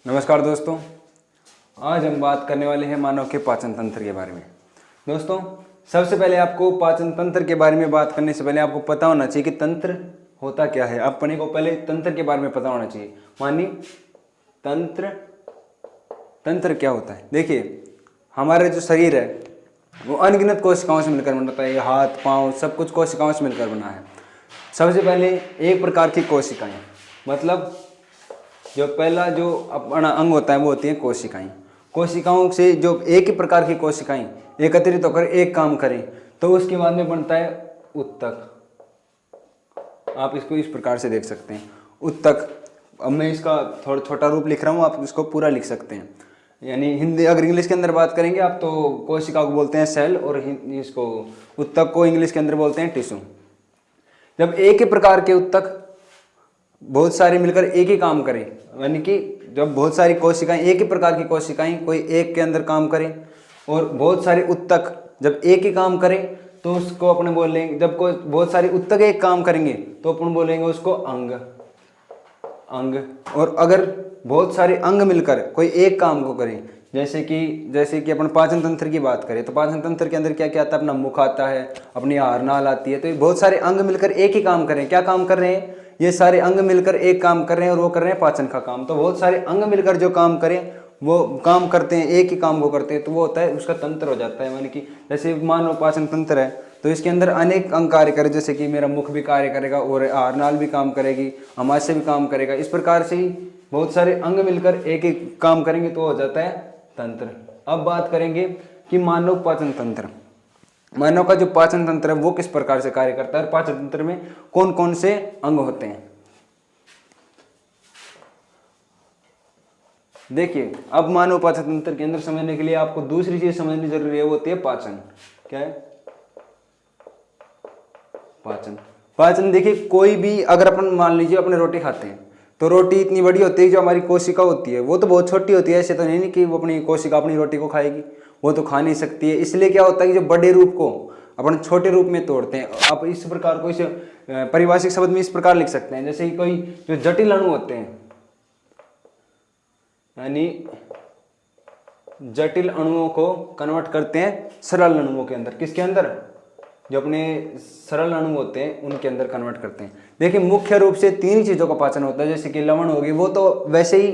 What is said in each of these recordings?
नमस्कार दोस्तों, आज हम बात करने वाले हैं मानव के पाचन तंत्र के बारे में। दोस्तों, सबसे पहले आपको पाचन तंत्र के बारे में बात करने से पहले आपको पता होना चाहिए कि तंत्र होता क्या है। अपने को पहले तंत्र के बारे में पता होना चाहिए। मानिए तंत्र क्या होता है। देखिए, हमारा जो शरीर है वो अनगिनत कोशिकाओं से मिलकर बनता है। हाथ पाँव सब कुछ कोशिकाओं से मिलकर बना है। सबसे पहले एक प्रकार की कोशिकाएं, मतलब जो पहला जो अपना अंग होता है वो होती है कोशिकाएं। कोशिकाओं से जो एक ही प्रकार की कोशिकाएं एकत्रित होकर एक काम करें तो उसके बाद में बनता है उत्तक। आप इसको इस प्रकार से देख सकते हैं, उत्तक। अब मैं इसका थोड़ा छोटा रूप लिख रहा हूँ, आप इसको पूरा लिख सकते हैं। यानी हिंदी अगर इंग्लिश के अंदर बात करेंगे आप तो कोशिका को बोलते हैं सेल, और इसको उत्तक को इंग्लिश के अंदर बोलते हैं टिश्यू। जब एक ही प्रकार के उत्तक बहुत सारे मिलकर एक ही काम करें, यानी कि जब बहुत सारी कोशिकाएं, एक ही प्रकार की कोशिकाएं कोई एक के अंदर काम करें और बहुत सारे उत्तक जब एक ही काम करें तो उसको अपने बोलेंगे। जब कोई बहुत सारे उत्तक एक काम करेंगे तो अपन बोलेंगे उसको अंग। और अगर बहुत सारे अंग मिलकर कोई एक काम को करें, जैसे कि अपन पाचन तंत्र की बात करें तो पाचन तंत्र के अंदर क्या क्या आता है, अपना मुख आता है, अपनी आहार नाल आती है। तो बहुत सारे अंग मिलकर एक ही काम करें, क्या काम कर रहे हैं, ये सारे अंग मिलकर एक काम कर रहे हैं और वो कर रहे हैं पाचन का काम। तो बहुत सारे अंग मिलकर जो काम करें वो काम करते हैं, एक ही काम को करते हैं, तो वो होता है उसका तंत्र हो जाता है। यानी कि जैसे मानो पाचन तंत्र है तो इसके अंदर अनेक अंग कार्य करें, जैसे कि मेरा मुख भी कार्य करेगा और आहार नाल भी काम करेगी, आमाशय भी काम करेगा। इस प्रकार से ही बहुत सारे अंग मिलकर एक एक काम करेंगे तो हो जाता है तंत्र। अब बात करेंगे कि मानव पाचन तंत्र। मानव का जो पाचन तंत्र है वो किस प्रकार से कार्य करता है और पाचन तंत्र में कौन कौन से अंग होते हैं। देखिए, अब मानव पाचन तंत्र के अंदर समझने के लिए आपको दूसरी चीज समझनी जरूरी है, वो होती है पाचन। क्या है पाचन? देखिए, कोई भी अगर अपन मान लीजिए अपने रोटी खाते हैं तो रोटी इतनी बड़ी होती है, जो हमारी कोशिका होती है वो तो बहुत छोटी होती है। ऐसे तो नहीं कि वो अपनी कोशिका अपनी रोटी को खाएगी, वो तो खा नहीं सकती है। इसलिए क्या होता है कि जो बड़े रूप को अपन छोटे रूप में तोड़ते हैं। आप इस प्रकार को इसे परिभाषिक शब्द में इस प्रकार लिख सकते हैं, जैसे कि कोई जो जटिल अणु होते हैं, यानी जटिल अणुओं को कन्वर्ट करते हैं सरल अणुओं के अंदर। किसके अंदर? जो अपने सरल अणु होते हैं उनके अंदर कन्वर्ट करते हैं। देखिए, मुख्य रूप से तीन चीजों का पाचन होता है। जैसे कि लवण होगी, वो तो वैसे ही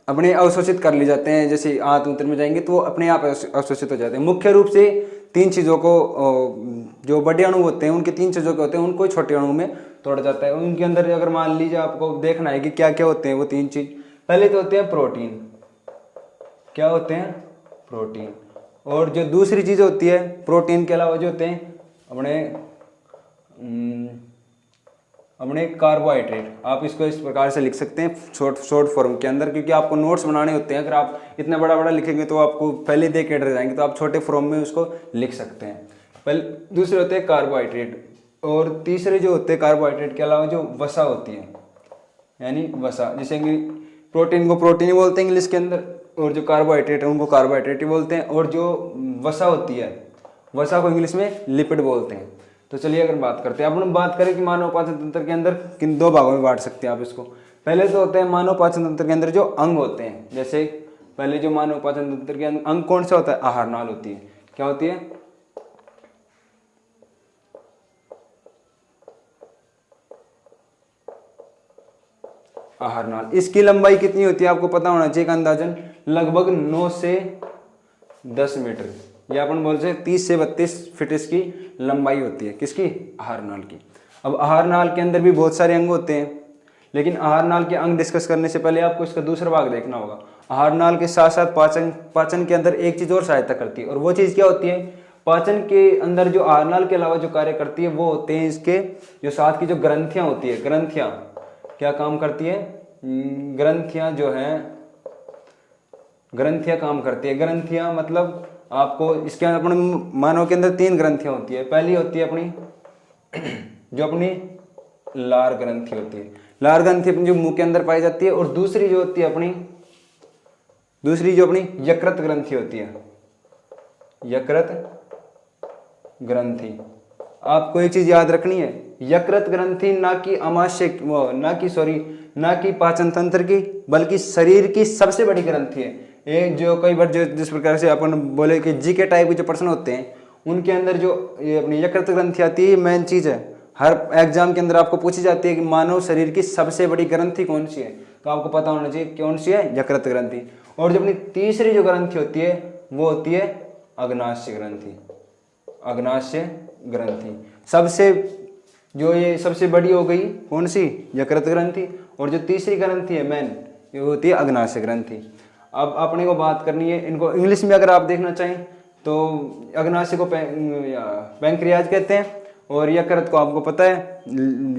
अपने अवशोषित कर ले जाते हैं, जैसे आंत मूत्र में जाएंगे तो वो अपने आप अवशोषित हो जाते हैं। मुख्य रूप से तीन चीजों को, जो बड़े अणु होते हैं उनके तीन चीजों के होते हैं, उनको छोटे अणु में तोड़ा जाता है। उनके अंदर अगर मान लीजिए आपको देखना है कि क्या क्या होते हैं वो तीन चीज। पहले तो होते हैं प्रोटीन। क्या होते हैं? प्रोटीन। और जो दूसरी चीज होती है प्रोटीन के अलावा जो होते हैं अपने कार्बोहाइड्रेट। आप इसको इस प्रकार से लिख सकते हैं शॉर्ट फॉर्म के अंदर, क्योंकि आपको नोट्स बनाने होते हैं। अगर आप इतना बड़ा बड़ा लिखेंगे तो आपको पहले देख के डर जाएंगे, तो आप छोटे फॉर्म में उसको लिख सकते हैं। पहले दूसरे होते हैं कार्बोहाइड्रेट, और तीसरे जो होते हैं कार्बोहाइड्रेट के अलावा जो वसा होती है, यानी वसा। जैसे कि प्रोटीन को प्रोटीन ही बोलते हैं इंग्लिश के अंदर, और जो कार्बोहाइड्रेट है उनको कार्बोहाइड्रेट ही बोलते हैं, और जो वसा होती है वसा को इंग्लिश में लिपिड बोलते हैं। तो चलिए अगर बात करते हैं, अपन बात करें कि मानव पाचन तंत्र के अंदर किन दो भागों में बांट सकते हैं आप इसको। पहले तो होते हैं मानव पाचन तंत्र के अंदर जो अंग होते हैं। जैसे पहले जो मानव पाचन तंत्र के अंग कौन सा होता है? आहार नाल होती है। क्या होती है? आहार नाल। इसकी लंबाई कितनी होती है आपको पता होना चाहिए, अंदाजन लगभग 9 से 10 मीटर, या अपन बोल सकते 30 से 32 फीट इसकी लंबाई होती है। किसकी? आहार नाल की। अब आहार नाल के अंदर भी बहुत सारे अंग होते हैं, लेकिन आहार नाल के अंग डिस्कस करने से पहले आपको इसका दूसरा भाग देखना होगा। आहार नाल के साथ साथ पाचन के अंदर एक चीज और सहायता करती है, और वो चीज क्या होती है? पाचन के अंदर जो आहार नाल के अलावा जो कार्य करती है वो होते हैं इसके जो साथ की जो ग्रंथियां होती है। ग्रंथियां क्या काम करती है? ग्रंथियां जो है, ग्रंथियां काम करती है। ग्रंथियां मतलब आपको इसके अंदर अपने मानव के अंदर 3 ग्रंथियां होती है। पहली होती है अपनी जो अपनी लार ग्रंथि होती है। लार ग्रंथि अपनी जो मुंह के अंदर पाई जाती है, और दूसरी जो होती है अपनी यकृत ग्रंथि होती है। यकृत ग्रंथि। आपको एक चीज याद रखनी है, यकृत ग्रंथि ना कि अमाशय ना कि पाचन तंत्र की, बल्कि शरीर की सबसे बड़ी ग्रंथि है। एक जो कई बार जो जिस प्रकार से अपन बोले कि जीके टाइप के जो प्रश्न होते हैं उनके अंदर जो ये अपनी यकृत ग्रंथि आती है, मेन चीज है। हर एग्जाम के अंदर आपको पूछी जाती है कि मानव शरीर की सबसे बड़ी ग्रंथि कौन सी है, तो आपको पता होना चाहिए कौन सी है, यकृत ग्रंथि। और जो अपनी तीसरी जो ग्रंथि होती है वो होती है अग्नाशय ग्रंथि। अग्नाशय ग्रंथि सबसे जो ये सबसे बड़ी हो गई कौन सी, यकृत ग्रंथि। और जो तीसरी ग्रंथि है मेन, ये होती है अग्नाशय ग्रंथि। अब अपने को बात करनी है, इनको इंग्लिश में अगर आप देखना चाहें तो अग्नाशय को पैंक्रियाज कहते हैं, और यकृत को आपको पता है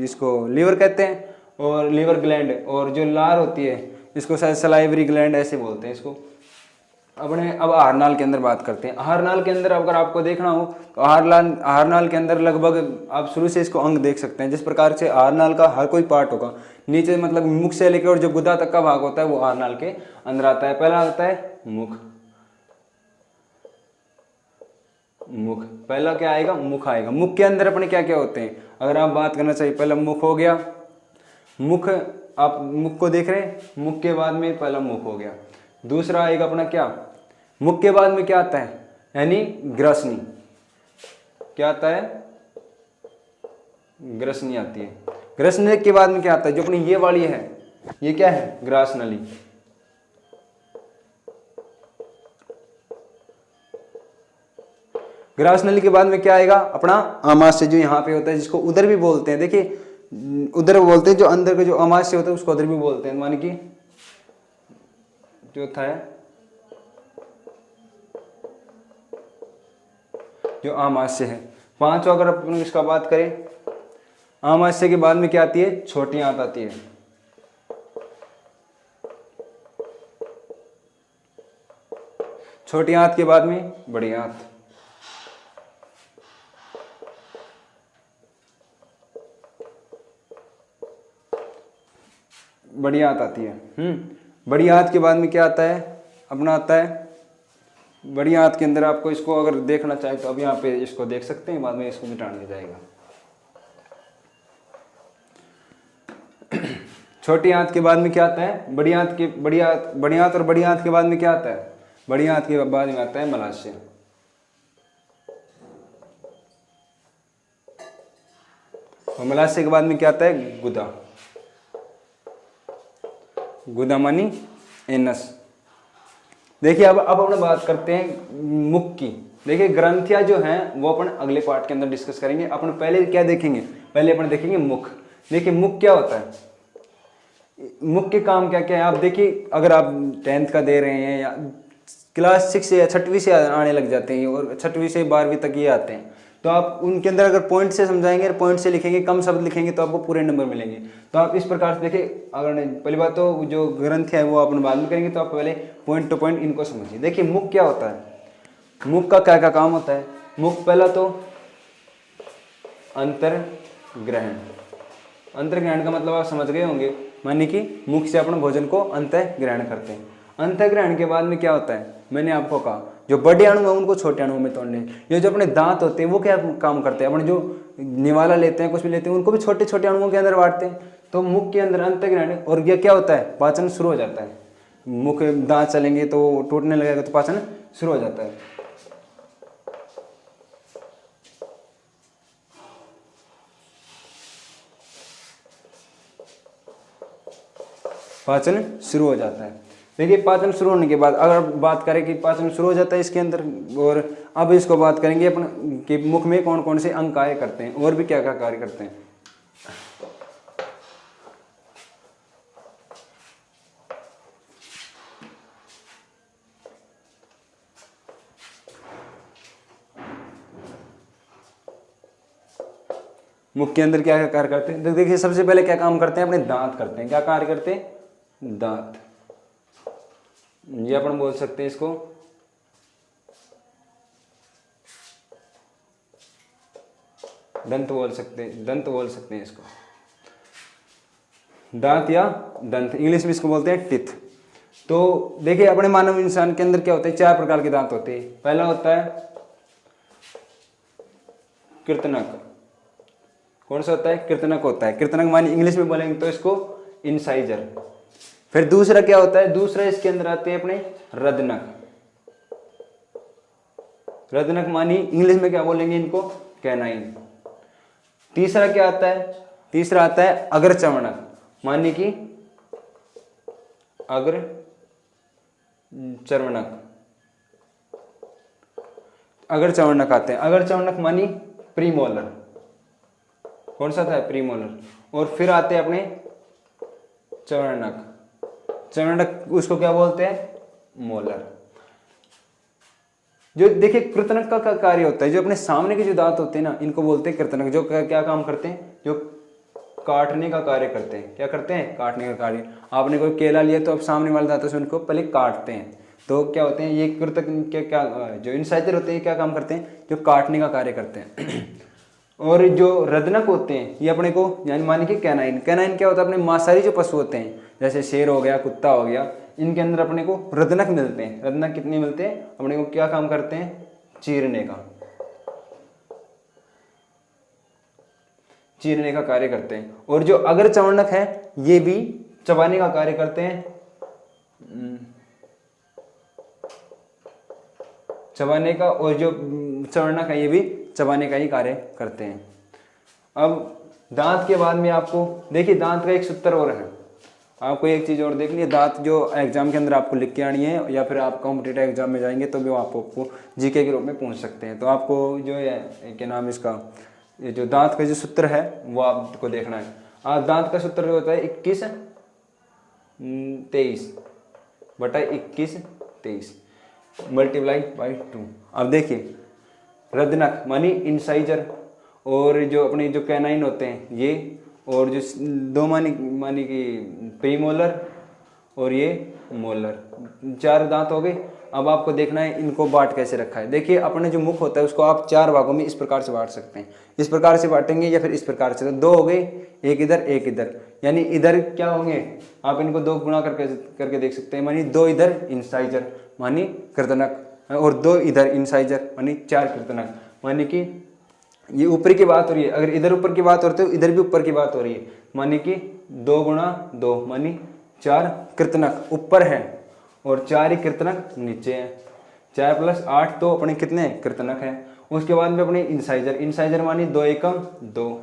इसको लीवर कहते हैं, और लीवर ग्लैंड, और जो लार होती है इसको शायद सलाइवरी ग्लैंड ऐसे बोलते हैं इसको। अपने अब आहार नाल के अंदर बात करते हैं। आहार नाल के अंदर अगर आपको देखना हो तो आहार नाल के अंदर लगभग आप शुरू से इसको अंग देख सकते हैं। जिस प्रकार से आहार नाल का हर कोई पार्ट होगा, नीचे मतलब मुख से लेकर और जो गुदा तक का भाग होता है वो आहार नाल के अंदर आता है। पहला आता है मुख, मुख पहला क्या आएगा, मुख आएगा। मुख के अंदर अपने क्या क्या होते हैं अगर आप बात करना चाहिए, पहला मुख हो गया, मुख आप मुख को देख रहे हैं, मुख के बाद में पहला मुख हो गया। दूसरा आएगा अपना क्या, मुख के बाद में क्या आता है, यानी ग्रसनी। क्या आता है, ग्रसनी आती है। ग्रसनी के बाद में क्या आता है, जो अपनी ये वाली है ये क्या है, ग्रास नली। ग्रास नली के बाद में क्या आएगा, अपना आमाशय जो यहाँ पे होता है, जिसको उदर भी बोलते हैं। देखिए उदर बोलते हैं, जो अंदर का जो आमाशय होता है उसको उदर भी बोलते हैं। माने कि चौथा है जो आमाशय है। पांचवा अगर अपन इसका बात करें, आमाशय के बाद में क्या आती है, छोटी आंत आती है। छोटी आंत के बाद में बड़ी आंत। बड़ी आंत आती है। बड़ी आंत के बाद में क्या आता है, अपना आता है बड़ी आंत के अंदर आपको इसको अगर देखना चाहे तो अब यहाँ पे इसको देख सकते हैं, बाद में इसको मिटा दिया जाएगा। छोटी आंत के बाद में क्या आता है, बड़ी आंत के बड़ी आंत और बड़ी आंत के बाद में क्या आता है, बड़ी आंत के बाद में आता है मलाशय। और मलाशय के बाद में क्या आता है, गुदा। गुदा मानी एनस। देखिए अब अपन बात करते हैं मुख की। देखिए ग्रंथियां जो हैं वो अपन अगले पार्ट के अंदर डिस्कस करेंगे। अपन पहले क्या देखेंगे, पहले अपन देखेंगे मुख। देखिए मुख क्या होता है, मुख के काम क्या क्या है। आप देखिए अगर आप 10th का दे रहे हैं या क्लास 6 या 6वीं से आने लग जाते हैं और 6वीं से 12वीं तक ये आते हैं, तो आप उनके अंदर अगर पॉइंट से समझाएंगे, पॉइंट से लिखेंगे, कम शब्द लिखेंगे तो आपको पूरे नंबर मिलेंगे। तो आप इस प्रकार से देखिए, अगर पहली बात तो जो ग्रंथ है वो अपन बाद में करेंगे, तो आप पहले पॉइंट टू पॉइंट इनको समझिए। देखिए मुख क्या होता है, मुख का क्या क्या काम होता है। मुख पहला तो अंतर्ग्रहण। अंतर्ग्रहण का मतलब आप समझ गए होंगे, माने कि मुख से अपन भोजन को अंतः ग्रहण करते हैं। अंतःग्रहण के बाद में क्या होता है, मैंने आपको कहा जो बड़े अणु है उनको छोटे अणुओं में तोड़ने। ये जो अपने दांत होते हैं वो क्या काम करते हैं, अपने जो निवाला लेते हैं, कुछ भी लेते हैं, उनको भी छोटे छोटे अणुओं के अंदर बांटते हैं। तो मुख के अंदर अंतःग्रहण, और ये क्या होता है, पाचन शुरू हो जाता है। मुख दांत चलेंगे तो टूटने लगेगा तो पाचन शुरू हो जाता है। पाचन शुरू हो जाता है। देखिए पाचन शुरू होने के बाद अगर बात करें कि पाचन शुरू हो जाता है इसके अंदर, और अब इसको बात करेंगे अपन कि मुख में कौन कौन से अंग कार्य करते हैं और भी क्या क्या कार्य करते हैं। मुख के अंदर क्या क्या कार्य करते हैं, देखिए सबसे पहले क्या काम करते हैं, अपने दांत करते हैं। क्या कार्य करते हैं, दांत। ये अपन बोल सकते हैं इसको दंत बोल सकते हैं, दंत बोल सकते हैं इसको, दांत या दंत। इंग्लिश में इसको बोलते हैं टिथ। तो देखिए अपने मानव इंसान के अंदर क्या होता है, 4 प्रकार के दांत होते हैं। पहला होता है कृतनक, कौन सा होता है? कृतनक होता है। कृतनक मानी इंग्लिश में बोलेंगे तो इसको इंसाइजर। फिर दूसरा क्या होता है? दूसरा इसके अंदर आते हैं अपने रदनक। रदनक मानी इंग्लिश में क्या बोलेंगे इनको? कैनाइन। तीसरा क्या आता है? तीसरा आता है अग्रचर्वणक, मानी कि अग्रचर्वणक। अग्रचर्वणक आते हैं। अग्रचर्वणक मानी प्रीमोलर। कौन सा था? प्रीमोलर। और फिर आते हैं अपने चर्वणक। चर्वणक उसको क्या बोलते हैं? मोलर। जो देखिए कृतनक का कार्य होता है, जो अपने सामने के जो दांत होते हैं ना, इनको बोलते हैं कृतनक। जो क्या काम करते हैं? जो काटने का कार्य करते हैं। क्या करते हैं? काटने का कार्य। आपने कोई केला लिया तो आप सामने वाले दांतों से उनको पहले काटते हैं, तो क्या होते हैं ये कृतनक के क्या जो इंसाइजर होते हैं क्या काम करते हैं? जो काटने का कार्य करते हैं। और जो रदनक होते हैं ये अपने को यानी माने कि कैनाइन। कैनाइन क्या होता है? अपने मांसाहारी जो पशु होते हैं जैसे शेर हो गया, कुत्ता हो गया, इनके अंदर अपने को रदनक मिलते हैं। रदनक कितने मिलते हैं? अपने को क्या काम करते हैं? चीरने का, चीरने का कार्य करते हैं। और जो अग्रचर्वणक है ये भी चबाने का कार्य करते हैं। चबाने का। और जो चर्वणक है ये भी चबाने का ही कार्य करते हैं। अब दांत के बाद में आपको देखिए दांत का एक सूत्र और है। आपको एक चीज और देख लिए, दांत जो एग्जाम के अंदर आपको लिख के आनी है या फिर आप कॉम्पिटिटिव एग्जाम में जाएंगे तो भी आपको जीके के रूप में पूछ सकते हैं। तो आपको जो है क्या नाम इसका, ये जो दांत का जो सूत्र है वो आपको देखना है। आप दांत का सूत्र जो होता है 21/21 मल्टीप्लाई बाई 2। अब देखिए रदनक मानी इंसाइजर, और जो अपने जो कैनाइन होते हैं ये, और जो दो मानी कि प्रीमोलर और ये मोलर, 4 दांत हो गए। अब आपको देखना है इनको बांट कैसे रखा है। देखिए अपने जो मुख होता है उसको आप 4 भागों में इस प्रकार से बांट सकते हैं। इस प्रकार से बांटेंगे या फिर इस प्रकार से, तो 2 हो गए, एक इधर एक इधर, यानी इधर क्या होंगे? आप इनको 2 गुणा करके देख सकते हैं, मानी 2 इधर इंसाइजर मानी कृतनक, और 2 इधर इंसाइजर मानी 4 कृतनक। मानी कि ये ऊपरी की बात हो रही है, अगर इधर ऊपर की बात हो रही है तो इधर भी ऊपर की बात हो रही है, मानी कि 2 × 2 मानी 4 कृतनक ऊपर है और 4 ही कृतनक नीचे है। 4 + 8 तो अपने कितने कृतनक है। उसके बाद में अपने इंसाइजर, इंसाइजर मानी 2 × 2,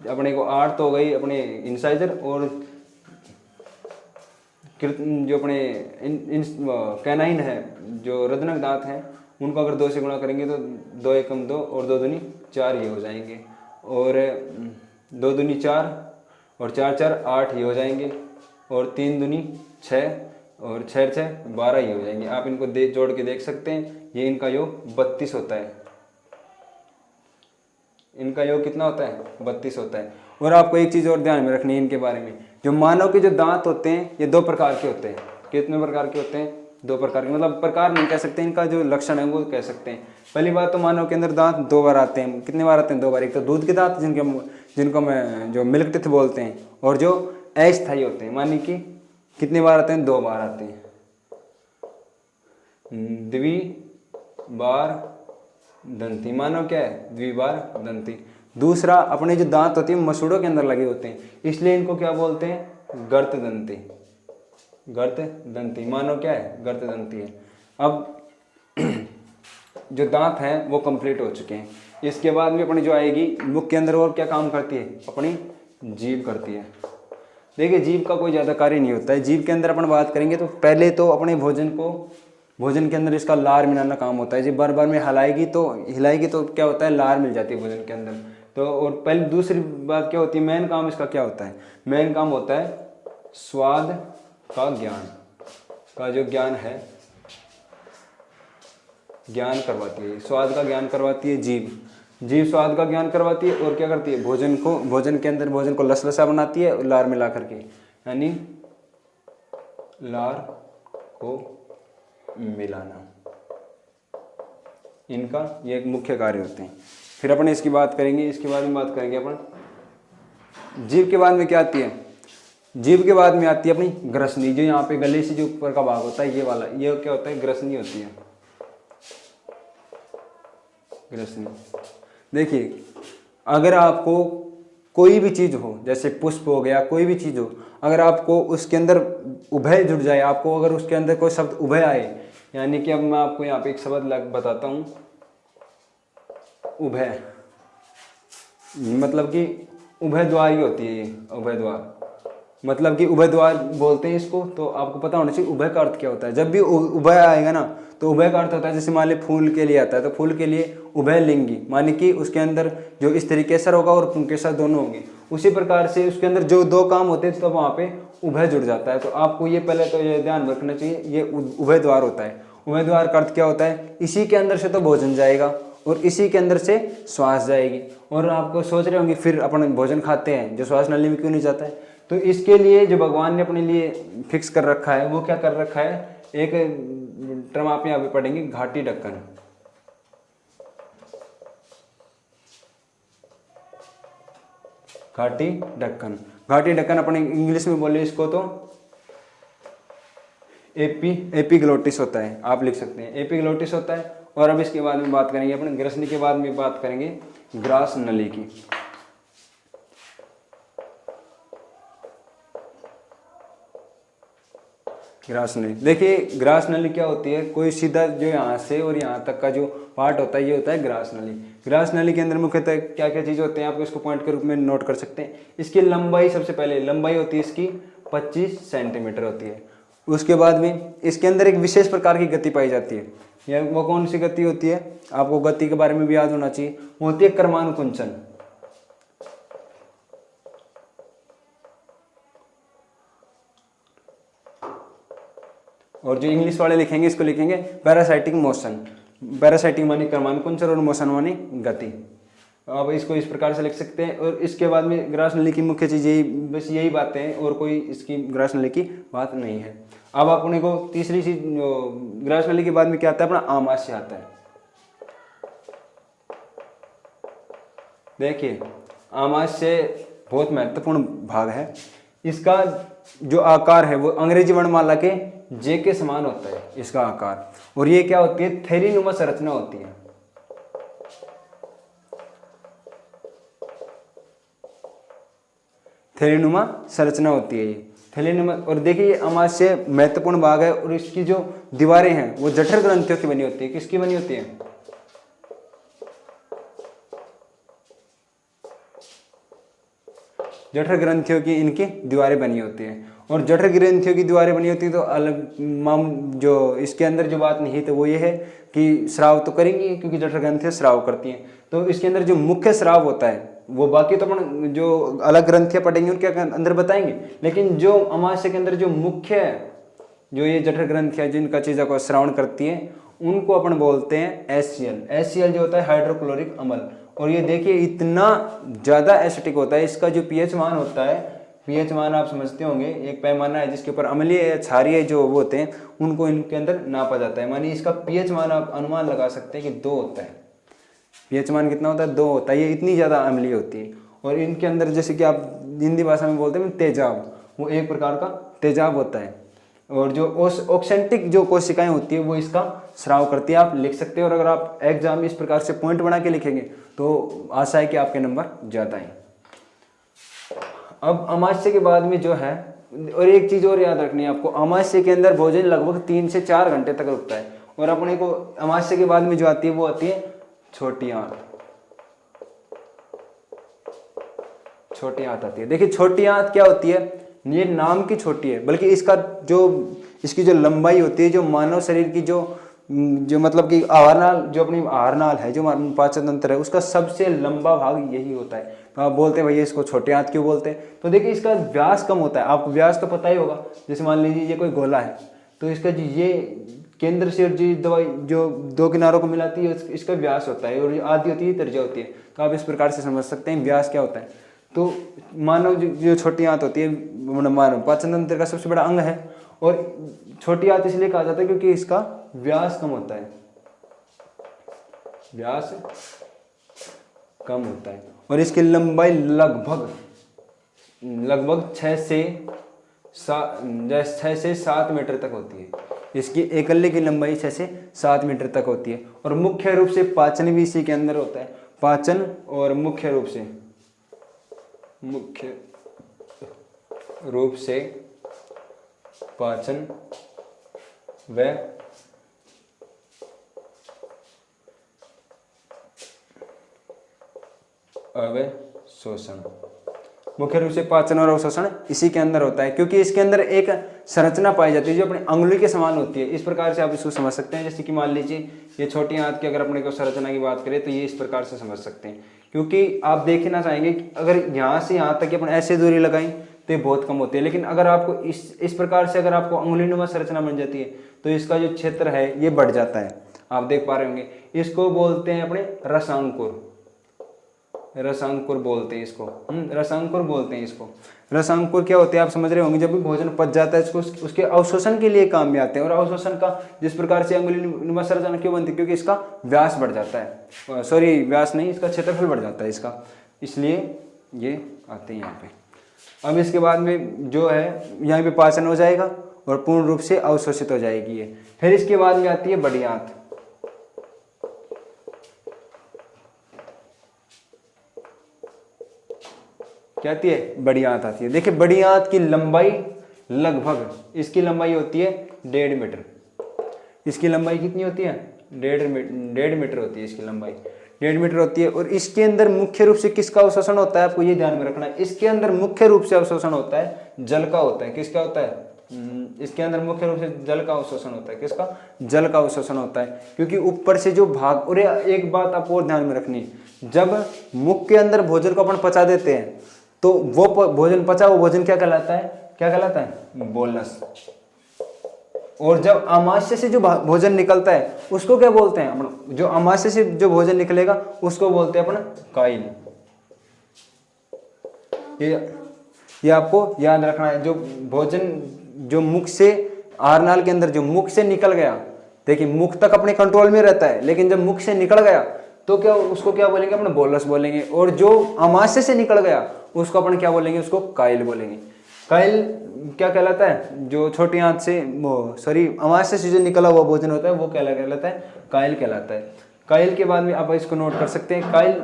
अपने को 8 तो हो गई अपने इंसाइजर, और जो अपने कैनाइन है जो रदनक दांत हैं उनको अगर 2 से गुणा करेंगे तो 2 × 2 और 2 दूनी 4 ये हो जाएंगे, और 2 दूनी 4 और 4 4 8 ये हो जाएंगे, और 3 दूनी 6 और 6 6 12 ये हो जाएंगे। आप इनको जोड़ के देख सकते हैं, ये इनका योग 32 होता है। इनका योग कितना होता है? 32 होता है। और आपको एक चीज़ और ध्यान में रखनी है इनके बारे में, जो मानव के जो दांत होते हैं ये 2 प्रकार के होते हैं। कितने प्रकार के होते हैं? 2 प्रकार के, मतलब प्रकार नहीं कह सकते, इनका जो लक्षण है वो कह सकते हैं। पहली बात तो मानव के अंदर दांत 2 बार आते हैं। कितने बार आते हैं? 2 बार। एक तो दूध के दांत जिनको मैं जो मिल्क टीथ बोलते हैं, और जो अस्थायी होते हैं, मानी कि कितने बार आते हैं? 2 बार आते हैं। द्विबार दंती, मानव क्या है? द्विबार दंती। दूसरा अपने जो दांत होते हैं मसूड़ों के अंदर लगे होते हैं, इसलिए इनको क्या बोलते हैं? गर्त दंती। गर्त दंती, मानव क्या है? गर्त दंती है। अब जो दांत हैं वो कंप्लीट हो चुके हैं। इसके बाद में अपनी जो आएगी मुख के अंदर और क्या काम करती है? अपनी जीभ करती है। देखिए जीभ का कोई ज़्यादा कार्य नहीं होता है। जीभ के अंदर अपन बात करेंगे तो पहले तो अपने भोजन के अंदर इसका लार मिलाना काम होता है। जब बार बार में हिलाएगी तो क्या होता है? लार मिल जाती है भोजन के अंदर। तो और पहले दूसरी बात क्या होती है? मेन काम इसका क्या होता है? मेन काम होता है स्वाद का ज्ञान का जो ज्ञान है, ज्ञान करवाती है। स्वाद का ज्ञान करवाती है जीभ स्वाद का ज्ञान करवाती है, और क्या करती है? भोजन के अंदर भोजन को लसलसा बनाती है लार मिला करके, यानी लार को मिलाना। इनका ये एक मुख्य कार्य होते हैं। फिर अपन इसकी बात करेंगे, इसके बाद में बात करेंगे अपन जीभ के बाद में क्या आती है? जीभ के बाद में आती है अपनी ग्रसनी, जो यहाँ पे गले से जो ऊपर का भाग होता है ये वाला, ये क्या होता है? ग्रसनी होती है। ग्रसनी देखिए, अगर आपको कोई भी चीज़ हो, जैसे पुष्प हो गया, कोई भी चीज़ हो, अगर आपको उसके अंदर उभय जुड़ जाए, आपको अगर उसके अंदर कोई शब्द उभय आए, यानी कि अब मैं आपको यहाँ पे एक शब्द बताता हूँ, उभय, मतलब कि उभय द्वार ही होती है ये, उभय द्वार, मतलब कि उभय द्वार बोलते हैं इसको। तो आपको पता होना चाहिए उभय का अर्थ क्या होता है। जब भी उभय आएगा ना, तो उभय का अर्थ होता है, जैसे मान ली फूल के लिए आता है, तो फूल के लिए उभय लिंगी, माने कि उसके अंदर जो स्त्री केसर होगा और पुंकेसर दोनों होंगे। उसी प्रकार से उसके अंदर जो दो काम होते हैं, तब वहाँ पे उभय जुड़ जाता है। तो आपको ये पहले तो ये ध्यान रखना चाहिए, ये उभय द्वार होता है। उभय द्वार का अर्थ क्या होता है, इसी के अंदर से तो भोजन जाएगा और इसी के अंदर से श्वास जाएगी। और आपको सोच रहे होंगे फिर अपन भोजन खाते हैं, जो श्वास नली में क्यों नहीं जाता है? तो इसके लिए जो भगवान ने अपने लिए फिक्स कर रखा है, वो क्या कर रखा है, एक टर्म आप यहाँ पे पढ़ेंगे, घाटी ढक्कन। घाटी ढक्कन, घाटी ढक्कन अपने इंग्लिश में बोले इसको तो एपिग्लोटिस होता है, आप लिख सकते हैं एपिग्लोटिस होता है। और अब इसके बाद में बात करेंगे अपने ग्रसनी के बाद में बात करेंगे ग्रास नली की। ग्रास नली, देखिए ग्रास नली क्या होती है, कोई सीधा जो यहाँ से और यहाँ तक का जो पार्ट होता है, ये होता है ग्रास नली। ग्रास नली के अंदर मुख्यतः क्या क्या चीज़ होते हैं, आप इसको पॉइंट के रूप में नोट कर सकते हैं। इसकी लंबाई, सबसे पहले लंबाई होती है इसकी 25 सेंटीमीटर होती है। उसके बाद में इसके अंदर एक विशेष प्रकार की गति पाई जाती है। यह वो कौन सी गति होती है, आपको गति के बारे में भी याद होना चाहिए, वो होती है कर्मानुकुंचन। और जो इंग्लिश वाले लिखेंगे, इसको लिखेंगे पैरासाइटिक मोशन। पैरासाइटिक मानी कर्मानुकुंचन और मोशन मानी गति। आप इसको इस प्रकार से लिख सकते हैं। और इसके बाद में ग्रास नली की मुख्य चीज़ यही, बस यही बातें हैं, और कोई इसकी ग्रास नली की बात नहीं है। अब अपने को तीसरी चीज, ग्रास नली के बाद में क्या आता है, अपना आमाशय आता है। देखिए आमाशय बहुत महत्वपूर्ण भाग है। इसका जो आकार है वो अंग्रेजी वर्णमाला के जे के समान होता है इसका आकार। और ये क्या होती है, थैलीनुमा संरचना होती है। थैलीनुमा संरचना होती है ये, थैलीनुमा। और देखिए ये आमाशय महत्वपूर्ण भाग है, और इसकी जो दीवारें हैं वो जठर ग्रंथियों की बनी होती है। किसकी बनी होती है, जठर ग्रंथियों की इनकी दीवारें बनी होती हैं। और जठर ग्रंथियों की दीवारें बनी होती है, तो अलग जो इसके अंदर जो बात नहीं है, तो वो ये है कि स्राव तो करेंगी, क्योंकि जठर ग्रंथियां स्राव करती हैं। तो इसके अंदर जो मुख्य स्राव होता है वो बाकी तो अपन जो अलग ग्रंथियां पढ़ेंगे उनके अंदर बताएंगे, लेकिन जो आमाशय के अंदर जो मुख्य जो ये जठर ग्रंथियां जिनका चीज़ों को श्रावण करती हैं, उनको अपन बोलते हैं HCl। HCl जो होता है हाइड्रोक्लोरिक अम्ल। और ये देखिए इतना ज़्यादा एसिडिक होता है, इसका जो pH मान होता है, pH मान आप समझते होंगे, एक पैमाना है जिसके ऊपर अम्लीय या क्षारीय जो वो होते हैं उनको इनके अंदर नापा जाता है। मानिए इसका pH मान आप अनुमान लगा सकते हैं कि 2 होता है। pH मान कितना होता है, 2 होता है। ये इतनी ज़्यादा अम्लीय होती है। और इनके अंदर जैसे कि आप हिंदी भाषा में बोलते हैं तेजाब, वो एक प्रकार का तेजाब होता है। और जो ऑक्सेंटिक जो कोशिकाएं होती है वो इसका स्राव करती है, आप लिख सकते हो। और अगर आप एग्जाम में इस प्रकार से पॉइंट बना के लिखेंगे तो आशा है कि आपके नंबर ज़्यादा हैं। अब आमाशय के बाद में जो है, और एक चीज़ और याद रखनी है आपको, आमाशय के अंदर भोजन लगभग 3 से 4 घंटे तक रुकता है। और अपने को आमाशय के बाद में जो आती है वो आती है छोटी आंत। छोटी आंत आती है। देखिए छोटी आंत क्या होती है, ये नाम की छोटी है, बल्कि इसकी जो लंबाई होती है, जो मानव शरीर की जो मतलब कि आहारनाल, जो अपनी आहारनाल है, जो पाचन तंत्र है, उसका सबसे लंबा भाग यही होता है। तो आप बोलते हैं भैया इसको छोटे आंत क्यों बोलते हैं, तो देखिए इसका व्यास कम होता है। आपको व्यास तो पता ही होगा, जैसे मान लीजिए ये कोई गोला है, तो इसका जो ये केंद्र से जो दवाई जो 2 किनारों को मिलाती है इसका व्यास होता है, और आधी होती है त्रिज्या होती है। तो आप इस प्रकार से समझ सकते हैं व्यास क्या होता है। तो मानव जो छोटी आंत होती है, मानव पाचन तंत्र का सबसे बड़ा अंग है। और छोटी आंत इसलिए कहा जाता है क्योंकि इसका व्यास कम होता है, व्यास कम होता है। और इसकी लंबाई लगभग 6 से 7 मीटर तक होती है। इसकी एकल्य की लंबाई 6 से 7 मीटर तक होती है। और मुख्य रूप से पाचन भी इसी के अंदर होता है। पाचन और मुख्य रूप से मुख्य रूप से पाचन व अवशोषण। मुख्य रूप से पाचन और अवशोषण इसी के अंदर होता है, क्योंकि इसके अंदर एक संरचना पाई जाती है जो अपनी अंगुली के समान होती है। इस प्रकार से आप इसको समझ सकते हैं। जैसे कि मान लीजिए ये छोटी आंत की अगर अपने को संरचना की बात करें तो ये इस प्रकार से समझ सकते हैं, क्योंकि आप देखना चाहेंगे कि अगर यहाँ से यहाँ तक अपन ऐसे दूरी लगाएं तो ये बहुत कम होती है, लेकिन अगर आपको इस प्रकार से अगर आपको अंगुलीनुमा संरचना बन जाती है तो इसका जो क्षेत्र है ये बढ़ जाता है। आप देख पा रहे होंगे, इसको बोलते हैं अपने रसांकुर। रसांकुर बोलते हैं इसको, रसांकुर बोलते हैं इसको। रसांकुर क्या होते हैं आप समझ रहे होंगे, जब भी भोजन पच जाता है इसको उसके अवशोषण के लिए काम में आते हैं। और अवशोषण का जिस प्रकार से अंगुलीनुमा संरचना क्यों बनती है, क्योंकि इसका व्यास बढ़ जाता है, सॉरी व्यास नहीं, इसका क्षेत्रफल बढ़ जाता है इसका, इसलिए ये आते हैं यहाँ पे। अब इसके बाद में जो है यहाँ पे पाचन हो जाएगा और पूर्ण रूप से अवशोषित हो जाएगी ये। फिर इसके बाद में आती है बड़ी आंत। क्या आती है? बड़ी आंत आती है। देखिए बड़ी आंत की लंबाई लगभग, इसकी लंबाई होती है 1.5 मीटर। इसकी लंबाई कितनी होती है? 1.5 मीटर होती है इसकी लंबाई, 1.5 मीटर होती है। और इसके अंदर मुख्य रूप से किसका अवशोषण होता है, आपको ये ध्यान में रखना है। इसके अंदर मुख्य रूप से अवशोषण होता है जल का होता है। किसका होता है? इसके अंदर मुख्य रूप से जल का अवशोषण होता है। किसका? जल का अवशोषण होता है, क्योंकि ऊपर से जो भाग, और एक बात आपको और ध्यान में रखनी है, जब मुख के अंदर भोजन को अपन पचा देते हैं तो वो भोजन पचा हुआ भोजन क्या कहलाता है? क्या कहलाता है? बोलस। और जब आमाशय से जो भोजन निकलता है उसको क्या बोलते हैं अपन? जो आमाशय से जो भोजन निकलेगा उसको बोलते हैं अपन काइल। ये आपको याद रखना है। जो भोजन जो मुख से, आहारनाल के अंदर जो मुख से निकल गया, देखिए मुख तक अपने कंट्रोल में रहता है, लेकिन जब मुख से निकल गया तो क्या उसको क्या बोलेंगे? अपन बोलस बोलेंगे। और जो आमाशय से निकल गया उसको अपन क्या बोलेंगे? उसको काइल बोलेंगे। काइल क्या कहलाता है? जो छोटी आंत से, सॉरी आमाशय से जो निकला हुआ भोजन होता है वो क्या कहलाता है? काइल कहलाता है। काइल के बाद में आप इसको नोट कर सकते हैं। काइल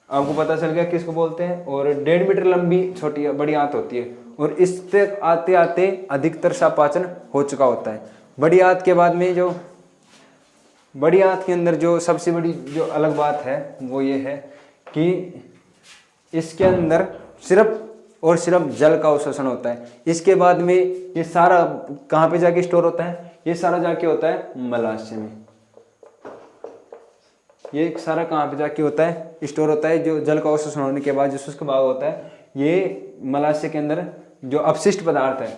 आपको पता चल गया किसको बोलते हैं। और 1.5 मीटर लंबी छोटी बड़ी आंत होती है, और इस तक आते आते अधिकतर सा पाचन हो चुका होता है। बड़ी आंत के बाद में जो बड़ी आंत के अंदर जो सबसे बड़ी जो अलग बात है वो ये है कि इसके अंदर सिर्फ और सिर्फ जल का अवशोषण होता है। इसके बाद में ये सारा कहाँ पे जाके स्टोर होता है? ये सारा जाके होता है मलाशय में। ये सारा कहाँ पे जाके होता है? स्टोर होता है। जो जल का अवशोषण होने के बाद जो शुष्क भाग होता है, ये मलाशय के अंदर जो अपशिष्ट पदार्थ है,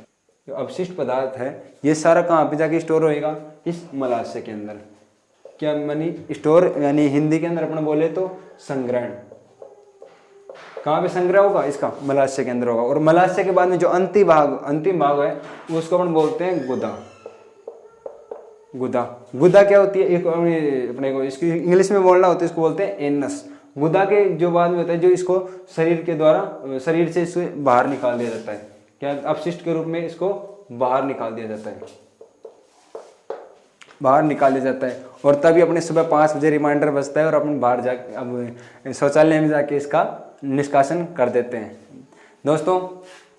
जो अपशिष्ट पदार्थ है, ये सारा कहाँ पे जाके स्टोर होएगा? इस मलाशय के अंदर। क्या मानी स्टोर, यानी हिंदी के अंदर अपन बोले तो संग्रहण। कहाँ पे संग्रह होगा? इसका मलाशय के अंदर होगा। और मलाशय के बाद में जो अंतिम भाग है उसको अपन बोलते हैं गुदा। गुदा क्या होती है? एक अपने को इसकी इंग्लिश में बोलना होता है, इसको बोलते हैं एनस। गुदा के जो बाद में होता है, जो इसको शरीर के द्वारा, शरीर से इसको बाहर निकाल दिया जाता है। क्या? अपशिष्ट के रूप में इसको बाहर निकाल दिया जाता है, बाहर निकाल दिया जाता है। और तभी अपने सुबह 5 बजे रिमाइंडर बजता है और अपन बाहर जाके अब शौचालय में जाके इसका निष्कासन कर देते हैं। दोस्तों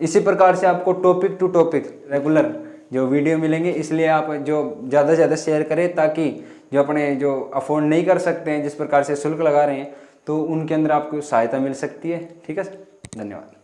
इसी प्रकार से आपको टॉपिक टू टॉपिक रेगुलर जो वीडियो मिलेंगे, इसलिए आप जो ज़्यादा से ज़्यादा शेयर करें, ताकि जो अपने जो अफोर्ड नहीं कर सकते हैं, जिस प्रकार से शुल्क लगा रहे हैं, तो उनके अंदर आपको सहायता मिल सकती है। ठीक है, धन्यवाद।